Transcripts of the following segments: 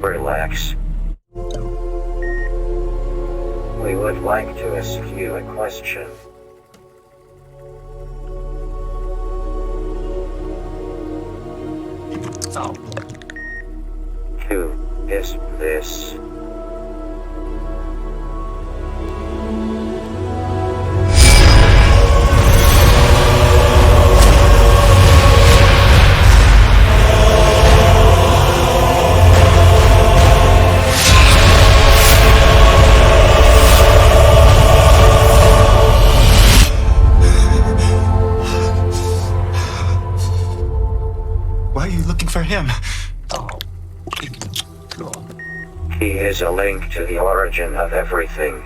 Relax. We would like to ask you a question. Who is this? Why are you looking for him? He is a link to the origin of everything.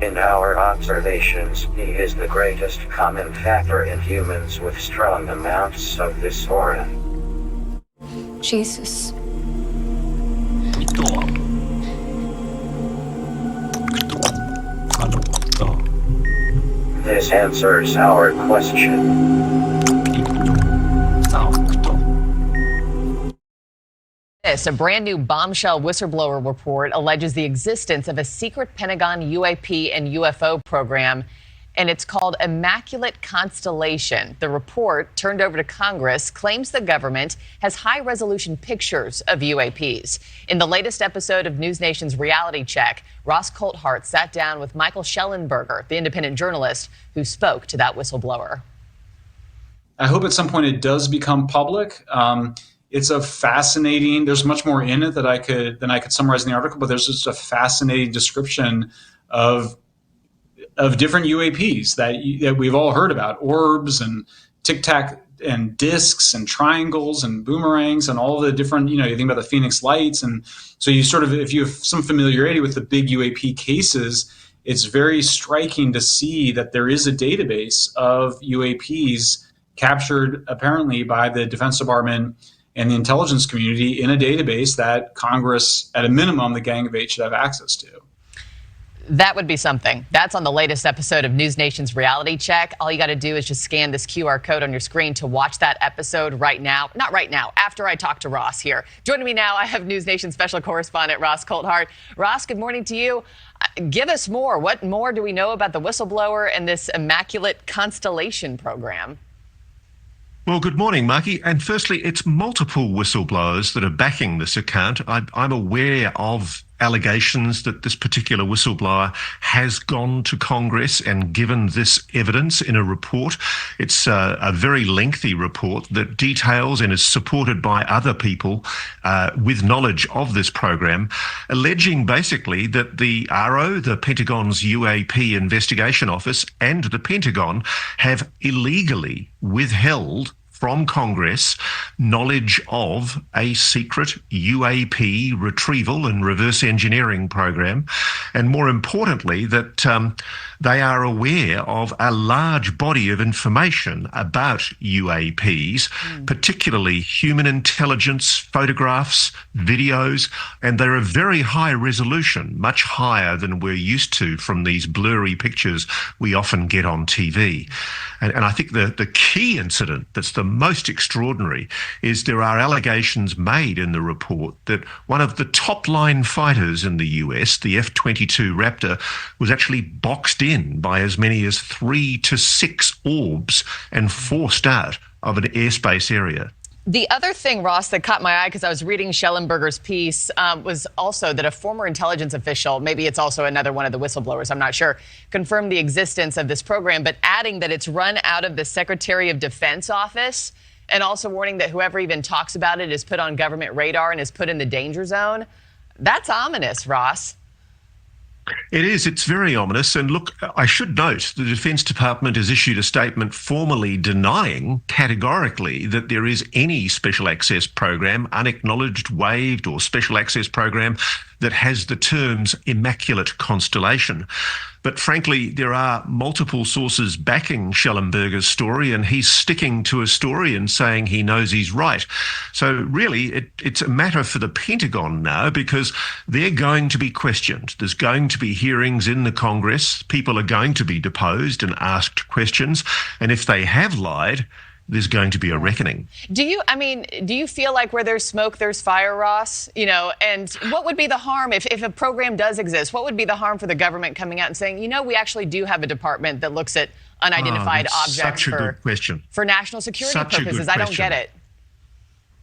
In our observations, he is the greatest common factor in humans with strong amounts of this aura. Jesus. This answers our question. A brand new bombshell whistleblower report alleges the existence of a secret Pentagon UAP and UFO program, and it's called Immaculate Constellation. The report, turned over to Congress, claims the government has high-resolution pictures of UAPs. In the latest episode of News Nation's Reality Check, Ross Coulthart sat down with Michael Schellenberger, the independent journalist who spoke to that whistleblower. I hope at some point it does become public. It's a fascinating, there's much more in it than I could summarize in the article, but there's just a fascinating description of different UAPs that we've all heard about, orbs and tic-tac and discs and triangles and boomerangs and all the different, you think about the Phoenix Lights. And so you sort of, if you have some familiarity with the big UAP cases, it's very striking to see that there is a database of UAPs captured apparently by the Defense Department and the intelligence community in a database that Congress, at a minimum, the Gang of Eight should have access to. That would be something. That's on the latest episode of News Nation's Reality Check. All you got to do is just scan this QR code on your screen to watch that episode right now. Not right now, after I talk to Ross here. Joining me now, I have News Nation special correspondent Ross Coulthart. Ross, good morning to you. Give us more. What more do we know about the whistleblower and this Immaculate Constellation program? Well, good morning, Marky. And firstly, it's multiple whistleblowers that are backing this account. I'm aware of allegations that this particular whistleblower has gone to Congress and given this evidence in a report. It's a very lengthy report that details and is supported by other people with knowledge of this program, alleging basically that the RO, the Pentagon's UAP investigation office, and the Pentagon have illegally withheld from Congress knowledge of a secret UAP retrieval and reverse engineering program, and more importantly, that they are aware of a large body of information about UAPs, particularly human intelligence, photographs, videos, and they're a very high resolution, much higher than we're used to from these blurry pictures we often get on TV. And I think the key incident that's the most extraordinary is there are allegations made in the report that one of the top line fighters in the US, the F-22 Raptor, was actually boxed in by as many as 3 to 6 orbs and forced out of an airspace area. The other thing, Ross, that caught my eye because I was reading Schellenberger's piece was also that a former intelligence official, maybe it's also another one of the whistleblowers, I'm not sure, confirmed the existence of this program, but adding that it's run out of the Secretary of Defense office, and also warning that whoever even talks about it is put on government radar and is put in the danger zone. That's ominous, Ross. It is. It's very ominous. And look, I should note the Defence Department has issued a statement formally denying categorically that there is any special access program, unacknowledged, waived, or special access program that has the terms Immaculate Constellation. But frankly, there are multiple sources backing Schellenberger's story, and he's sticking to a story and saying he knows he's right. So really, it's a matter for the Pentagon now, because they're going to be questioned. There's going to be hearings in the Congress. People are going to be deposed and asked questions. And if they have lied, there's going to be a reckoning. Do you feel like where there's smoke, there's fire, Ross? You know, and what would be the harm if a program does exist? What would be the harm for the government coming out and saying, you know, we actually do have a department that looks at unidentified objects such a good question. For national security purposes? I don't get it.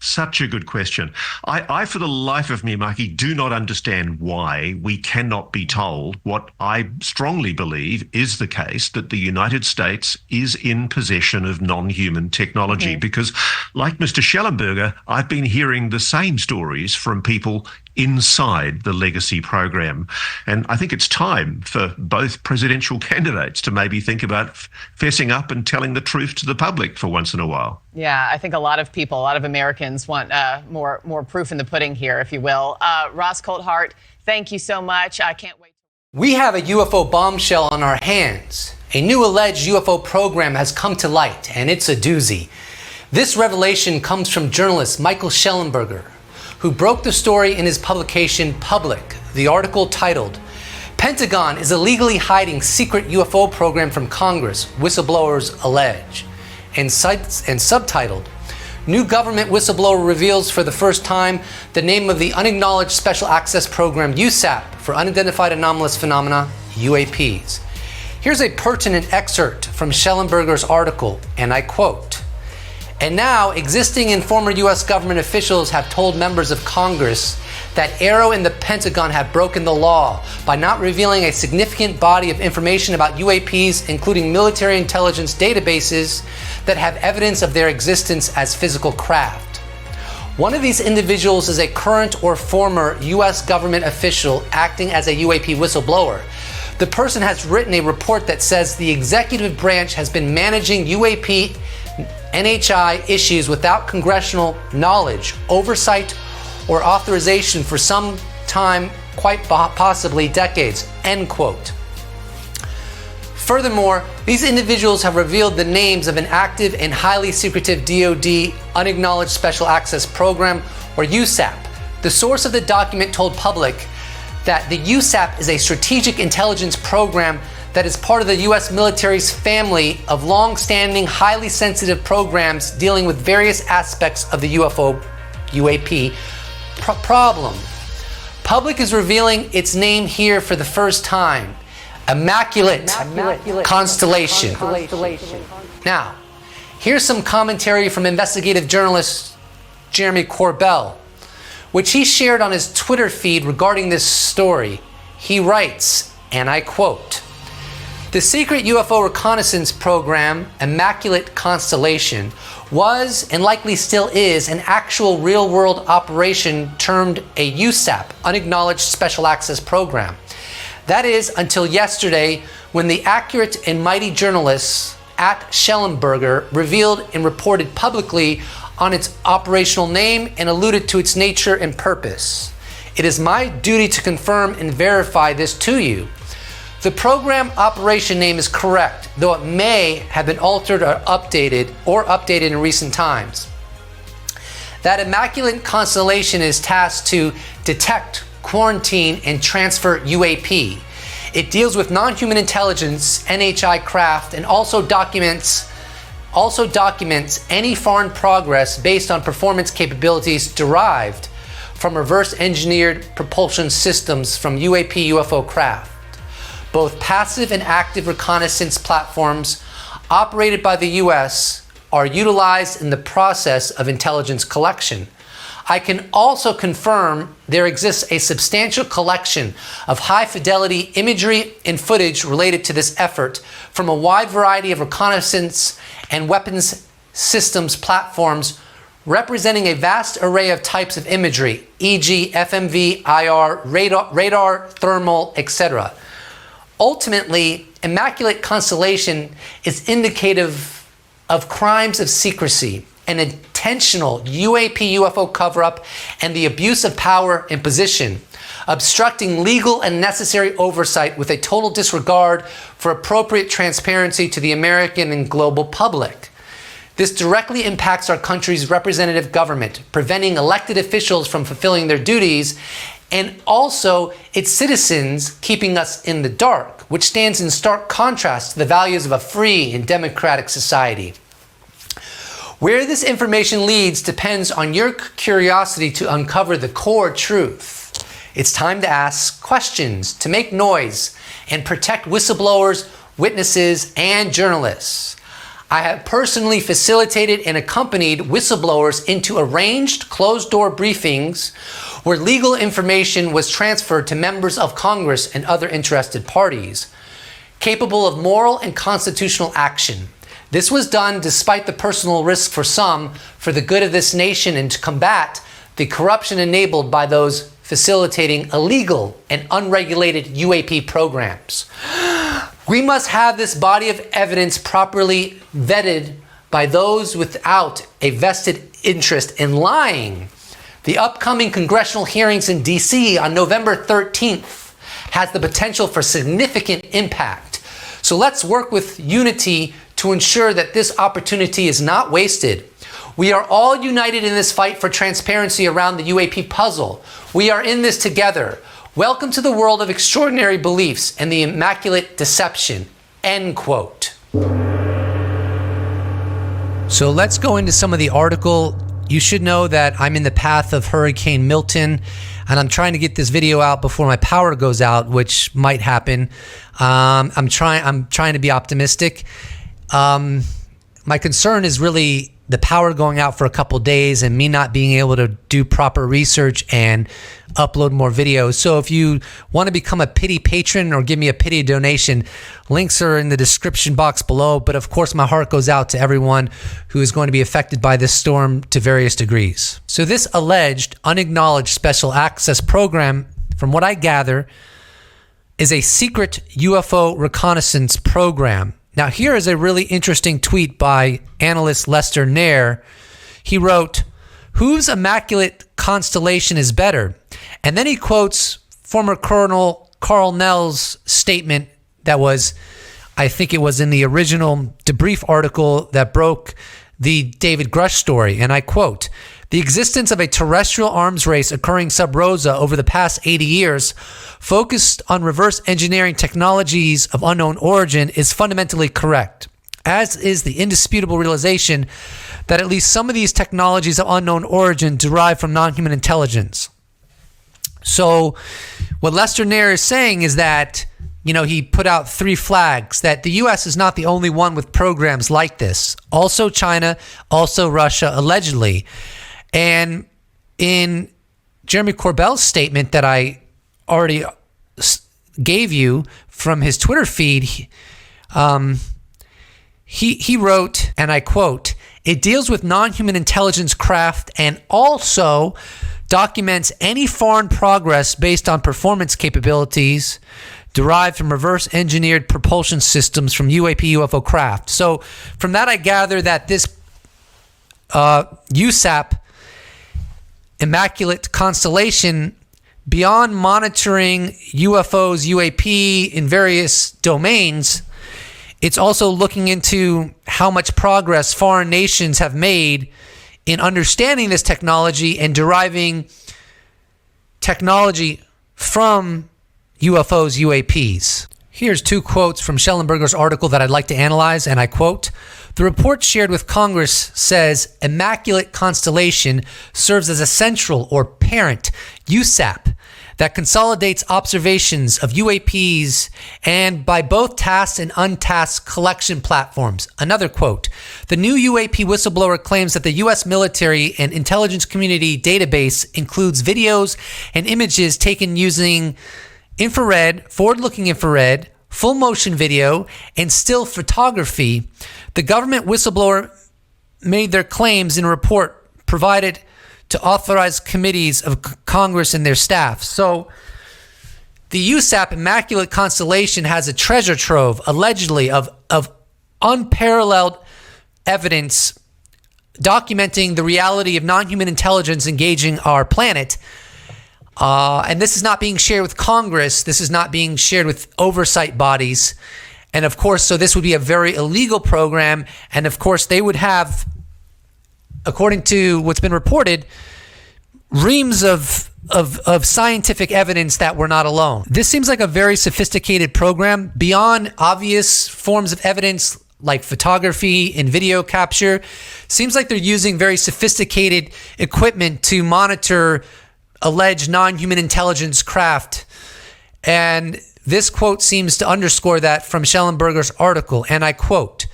Such a good question. I, for the life of me, Marky, do not understand why we cannot be told what I strongly believe is the case, that the United States is in possession of non-human technology. Because, like Mr. Schellenberger, I've been hearing the same stories from people inside the legacy program. And I think it's time for both presidential candidates to maybe think about fessing up and telling the truth to the public for once in a while. Yeah, I think a lot of people, a lot of Americans want more proof in the pudding here, if you will. Ross Coulthart, thank you so much. I can't wait. We have a UFO bombshell on our hands. A new alleged UFO program has come to light, and it's a doozy. This revelation comes from journalist Michael Schellenberger, who broke the story in his publication Public. The article titled, "Pentagon is illegally hiding secret UFO program from Congress, whistleblowers allege," and subtitled, "New government whistleblower reveals for the first time the name of the unacknowledged special access program USAP for unidentified anomalous phenomena, UAPs." Here's a pertinent excerpt from Schellenberger's article, and I quote, "And now, existing and former U.S. government officials have told members of Congress that AARO and the Pentagon have broken the law by not revealing a significant body of information about UAPs, including military intelligence databases that have evidence of their existence as physical craft. One of these individuals is a current or former U.S. government official acting as a UAP whistleblower. The person has written a report that says the executive branch has been managing UAP NHI issues without congressional knowledge, oversight, or authorization for some time, quite possibly decades," end quote. Furthermore, these individuals have revealed the names of an active and highly secretive DoD Unacknowledged Special Access Program, or USAP. The source of the document told Public that the USAP is a strategic intelligence program that is part of the U.S. military's family of long-standing, highly sensitive programs dealing with various aspects of the UAP problem. Public is revealing its name here for the first time. Immaculate Constellation. Now, here's some commentary from investigative journalist Jeremy Corbell, which he shared on his Twitter feed regarding this story. He writes, and I quote, "The secret UFO reconnaissance program, Immaculate Constellation, was and likely still is an actual real-world operation termed a USAP, Unacknowledged Special Access Program. That is, until yesterday, when the accurate and mighty journalists at Schellenberger revealed and reported publicly on its operational name and alluded to its nature and purpose. It is my duty to confirm and verify this to you. The program operation name is correct, though it may have been altered or updated in recent times. That Immaculate Constellation is tasked to detect, quarantine, and transfer UAP. It deals with non-human intelligence, NHI craft, and also documents any foreign progress based on performance capabilities derived from reverse-engineered propulsion systems from UAP UFO craft. Both passive and active reconnaissance platforms operated by the U.S. are utilized in the process of intelligence collection. I can also confirm there exists a substantial collection of high-fidelity imagery and footage related to this effort from a wide variety of reconnaissance and weapons systems platforms representing a vast array of types of imagery, e.g. FMV, IR, radar, thermal, etc. Ultimately, Immaculate Constellation is indicative of crimes of secrecy, an intentional UAP UFO cover-up, and the abuse of power and position, obstructing legal and necessary oversight with a total disregard for appropriate transparency to the American and global public. This directly impacts our country's representative government, preventing elected officials from fulfilling their duties, and also its citizens keeping us in the dark, which stands in stark contrast to the values of a free and democratic society. Where this information leads depends on your curiosity to uncover the core truth. It's time to ask questions, to make noise, and protect whistleblowers, witnesses, and journalists. I have personally facilitated and accompanied whistleblowers into arranged closed-door briefings where legal information was transferred to members of Congress and other interested parties, capable of moral and constitutional action. This was done despite the personal risk for some for the good of this nation and to combat the corruption enabled by those facilitating illegal and unregulated UAP programs. We must have this body of evidence properly vetted by those without a vested interest in lying. The upcoming congressional hearings in DC on November 13th has the potential for significant impact. So let's work with unity to ensure that this opportunity is not wasted. We are all united in this fight for transparency around the UAP puzzle. We are in this together. Welcome to the world of extraordinary beliefs and the immaculate deception. End quote. So let's go into some of the article. You should know that I'm in the path of Hurricane Milton, and I'm trying to get this video out before my power goes out, which might happen. I'm trying to be optimistic. My concern is really the power going out for a couple days and me not being able to do proper research and upload more videos. So if you want to become a pity patron or give me a pity donation, links are in the description box below. But of course, my heart goes out to everyone who is going to be affected by this storm to various degrees. So this alleged unacknowledged special access program, from what I gather, is a secret UFO reconnaissance program. Now, here is a really interesting tweet by analyst Lester Nair. He wrote, "Whose immaculate constellation is better?" And then he quotes former Colonel Carl Nell's statement that was, I think it was in the original debrief article that broke the David Grush story. And I quote, "The existence of a terrestrial arms race occurring sub rosa over the past 80 years, focused on reverse engineering technologies of unknown origin, is fundamentally correct, as is the indisputable realization that at least some of these technologies of unknown origin derive from non-human intelligence." So what Lester Nair is saying is that, he put out three flags, that the U.S. is not the only one with programs like this. Also China, also Russia, allegedly. And in Jeremy Corbell's statement that I already gave you from his Twitter feed, he wrote, and I quote, "It deals with non-human intelligence craft and also documents any foreign progress based on performance capabilities derived from reverse engineered propulsion systems from UAP UFO craft." So from that, I gather that this USAP Immaculate Constellation, beyond monitoring UFOs, UAP in various domains, it's also looking into how much progress foreign nations have made in understanding this technology and deriving technology from UFOs, UAPs. Here's two quotes from Schellenberger's article that I'd like to analyze, and I quote, "The report shared with Congress says Immaculate Constellation serves as a central or parent USAP that consolidates observations of UAPs and by both tasked and untasked collection platforms." Another quote, "The new UAP whistleblower claims that the U.S. military and intelligence community database includes videos and images taken using infrared, forward-looking infrared, full motion video, and still photography. The government whistleblower made their claims in a report provided to authorized committees of Congress and their staff." So the USAP Immaculate Constellation has a treasure trove, allegedly, of unparalleled evidence documenting the reality of non-human intelligence engaging our planet. And this is not being shared with Congress. This is not being shared with oversight bodies. And of course, so this would be a very illegal program. And of course, they would have, according to what's been reported, reams of scientific evidence that we're not alone. This seems like a very sophisticated program beyond obvious forms of evidence like photography and video capture. Seems like they're using very sophisticated equipment to monitor alleged non-human intelligence craft. And this quote seems to underscore that from Schellenberger's article, and I quote,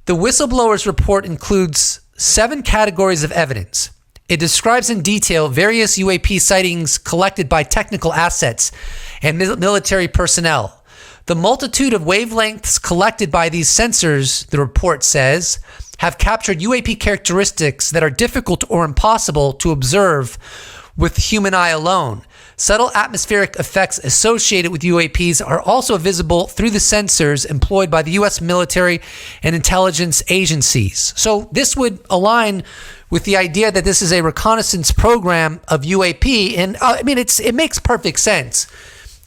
"The whistleblower's report includes 7 categories of evidence. It describes in detail various UAP sightings collected by technical assets and military personnel. The multitude of wavelengths collected by these sensors," the report says, "have captured UAP characteristics that are difficult or impossible to observe with the human eye alone. Subtle atmospheric effects associated with UAPs are also visible through the sensors employed by the U.S. military and intelligence agencies." So this would align with the idea that this is a reconnaissance program of UAP. And it makes perfect sense.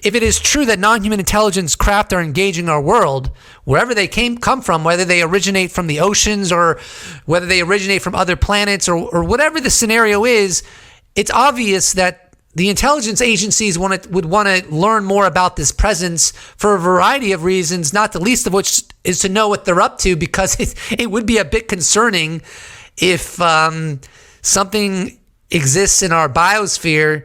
If it is true that non-human intelligence craft are engaging our world, wherever they come from, whether they originate from the oceans or whether they originate from other planets or whatever the scenario is, it's obvious that the intelligence agencies would want to learn more about this presence for a variety of reasons, not the least of which is to know what they're up to, because it would be a bit concerning if something exists in our biosphere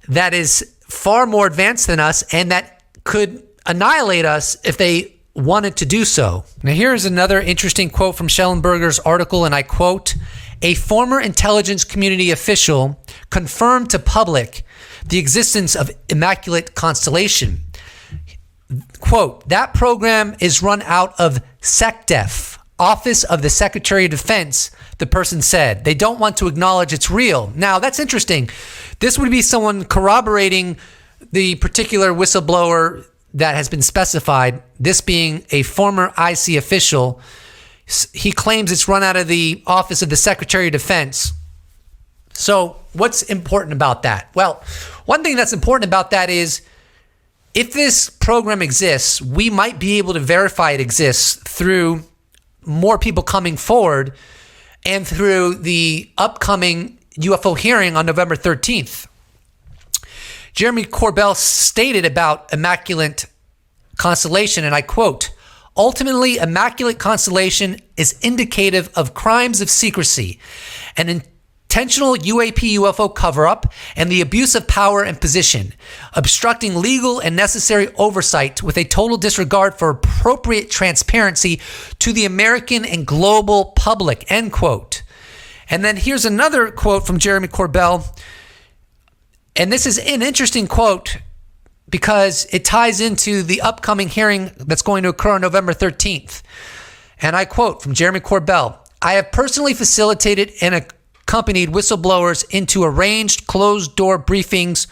that is far more advanced than us and that could annihilate us if they wanted to do so. Now, here's another interesting quote from Schellenberger's article, and I quote, "A former intelligence community official confirmed to public the existence of Immaculate Constellation. Quote, "That program is run out of SecDef, Office of the Secretary of Defense," the person said. "They don't want to acknowledge it's real." Now, that's interesting. This would be someone corroborating the particular whistleblower that has been specified, this being a former IC official. He claims it's run out of the Office of the Secretary of Defense. So what's important about that? Well, one thing that's important about that is if this program exists, we might be able to verify it exists through more people coming forward and through the upcoming UFO hearing on November 13th. Jeremy Corbell stated about Immaculate Constellation, and I quote, "Ultimately, Immaculate Constellation is indicative of crimes of secrecy, an intentional UAP UFO cover-up, and the abuse of power and position, obstructing legal and necessary oversight with a total disregard for appropriate transparency to the American and global public," end quote. And then here's another quote from Jeremy Corbell. And this is an interesting quote because it ties into the upcoming hearing that's going to occur on November 13th. And I quote from Jeremy Corbell, "I have personally facilitated and accompanied whistleblowers into arranged closed-door briefings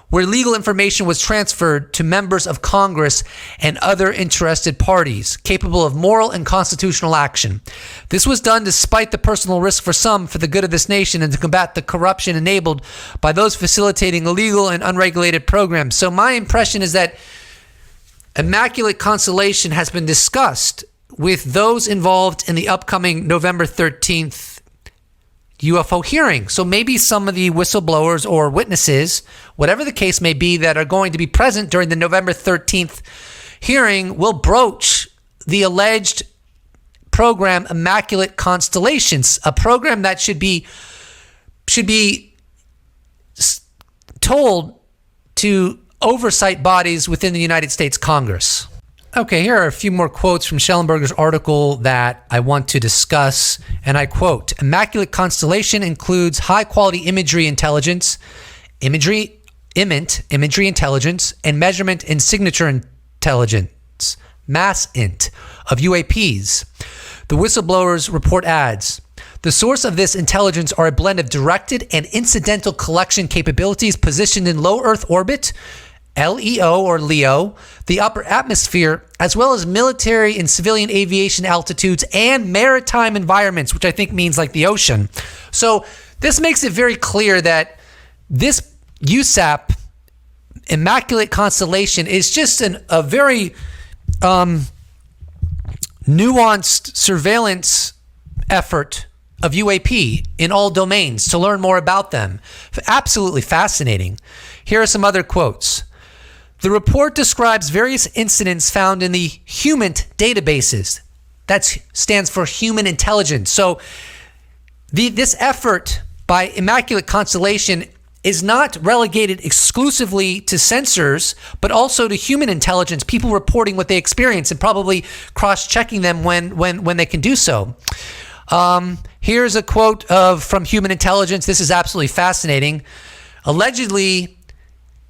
where legal information was transferred to members of Congress and other interested parties capable of moral and constitutional action. This was done despite the personal risk for some for the good of this nation and to combat the corruption enabled by those facilitating illegal and unregulated programs." So my impression is that Immaculate Constellation has been discussed with those involved in the upcoming November 13th UFO hearing. So maybe some of the whistleblowers or witnesses, whatever the case may be, that are going to be present during the November 13th hearing will broach the alleged program Immaculate Constellations, a program that should be told to oversight bodies within the United States Congress. Okay, here are a few more quotes from Schellenberger's article that I want to discuss, and I quote, "Immaculate Constellation includes high-quality imagery intelligence, imagery intelligence, and measurement and signature intelligence, MASS-INT, of UAPs." The whistleblower's report adds, "The source of this intelligence are a blend of directed and incidental collection capabilities positioned in low Earth orbit, LEO or LEO, the upper atmosphere, as well as military and civilian aviation altitudes and maritime environments," which I think means like the ocean. So this makes it very clear that this USAP, Immaculate Constellation, is just a very nuanced surveillance effort of UAP in all domains to learn more about them. Absolutely fascinating. Here are some other quotes. "The report describes various incidents found in the HUMANT databases." That stands for human intelligence. So this effort by Immaculate Constellation is not relegated exclusively to sensors, but also to human intelligence, people reporting what they experience and probably cross-checking them when they can do so. Here's a quote from Human Intelligence. This is absolutely fascinating. Allegedly,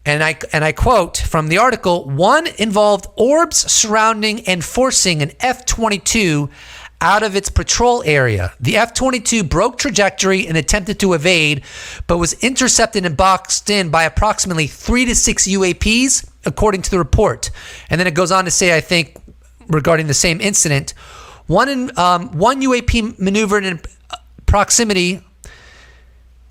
and I quote from the article, one involved orbs surrounding and forcing an F-22 out of its patrol area. The F-22 broke trajectory and attempted to evade, but was intercepted and boxed in by approximately 3 to 6 UAPs, according to the report. And then it goes on to say, I think, regarding the same incident, one UAP maneuvered in proximity,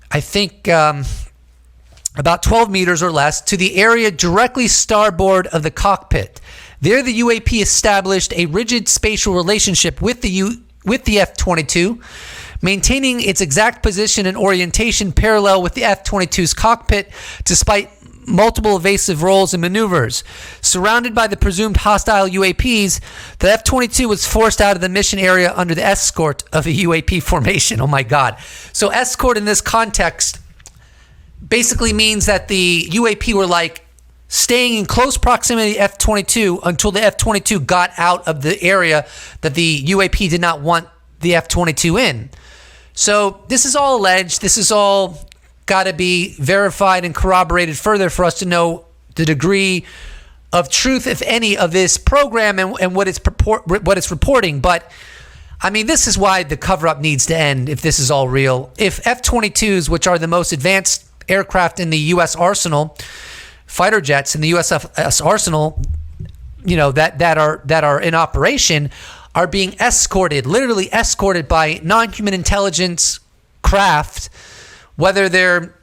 I think about 12 meters or less, to the area directly starboard of the cockpit. There, the UAP established a rigid spatial relationship with the F-22, maintaining its exact position and orientation parallel with the F-22's cockpit, despite multiple evasive rolls and maneuvers. Surrounded by the presumed hostile UAPs, the F-22 was forced out of the mission area under the escort of a UAP formation. Oh my God. So escort in this context basically means that the UAP were like staying in close proximity to F-22 until the F-22 got out of the area that the UAP did not want the F-22 in. So this is all alleged. This is all got to be verified and corroborated further for us to know the degree of truth, if any, of this program and what it's reporting. But I mean, this is why the cover-up needs to end if this is all real. If F-22s, which are the most advanced aircraft in the U.S. arsenal, fighter jets in the U.S. arsenal, that are in operation, are being escorted, literally escorted by non-human intelligence craft, whether they're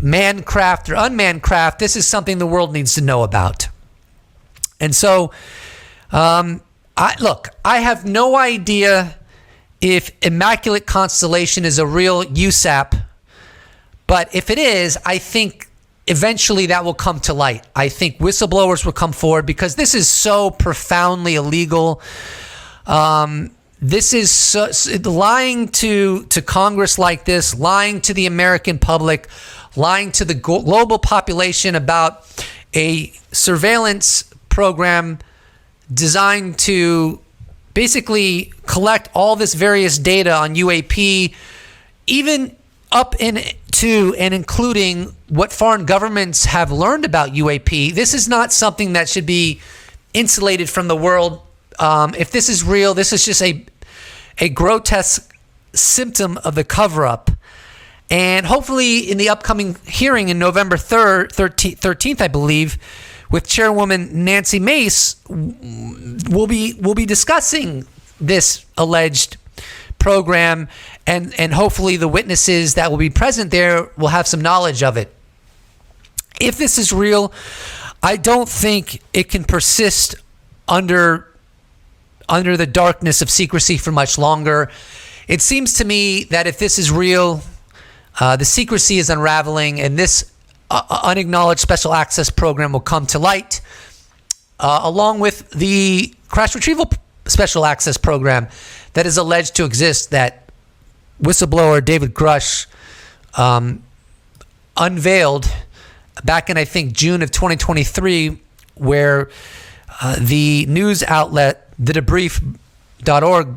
manned craft or unmanned craft. This is something the world needs to know about. And so, I have no idea if Immaculate Constellation is a real USAP, but if it is, I think eventually that will come to light. I think whistleblowers will come forward because this is so profoundly illegal. This is lying to Congress like this, lying to the American public, lying to the global population about a surveillance program designed to basically collect all this various data on UAP, even up into and including what foreign governments have learned about UAP. This is not something that should be insulated from the world. If this is real, this is just a grotesque symptom of the cover-up. And hopefully in the upcoming hearing in November 13th, I believe, with Chairwoman Nancy Mace, we'll be discussing this alleged program, and hopefully the witnesses that will be present there will have some knowledge of it. If this is real, I don't think it can persist under the darkness of secrecy for much longer. It seems to me that if this is real, the secrecy is unraveling, and this unacknowledged special access program will come to light, along with the crash retrieval special access program that is alleged to exist, that whistleblower David Grush unveiled back in, I think, June of 2023, where the news outlet thedebrief.org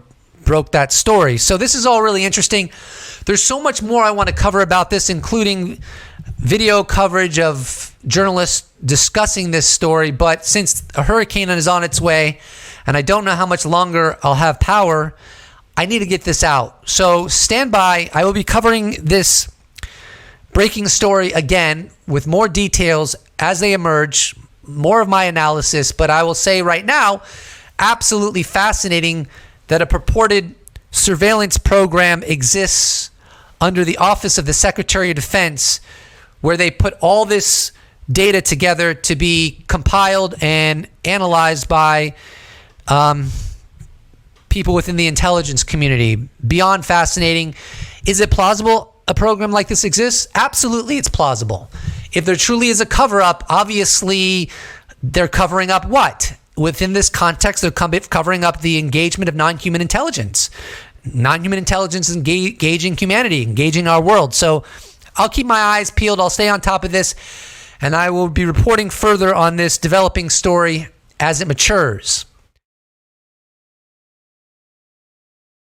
broke that story. So this is all really interesting. There's so much more I want to cover about this, including video coverage of journalists discussing this story. But since a hurricane is on its way, and I don't know how much longer I'll have power, I need to get this out. So stand by. I will be covering this breaking story again with more details as they emerge, more of my analysis. But I will say right now, absolutely fascinating that a purported surveillance program exists under the Office of the Secretary of Defense, where they put all this data together to be compiled and analyzed by people within the intelligence community. Beyond fascinating. Is it plausible a program like this exists? Absolutely, it's plausible. If there truly is a cover-up, obviously they're covering up what? within this context, they're covering up the engagement of non-human intelligence. Non-human intelligence is engaging humanity, engaging our world. So I'll keep my eyes peeled. I'll stay on top of this, and I will be reporting further on this developing story as it matures.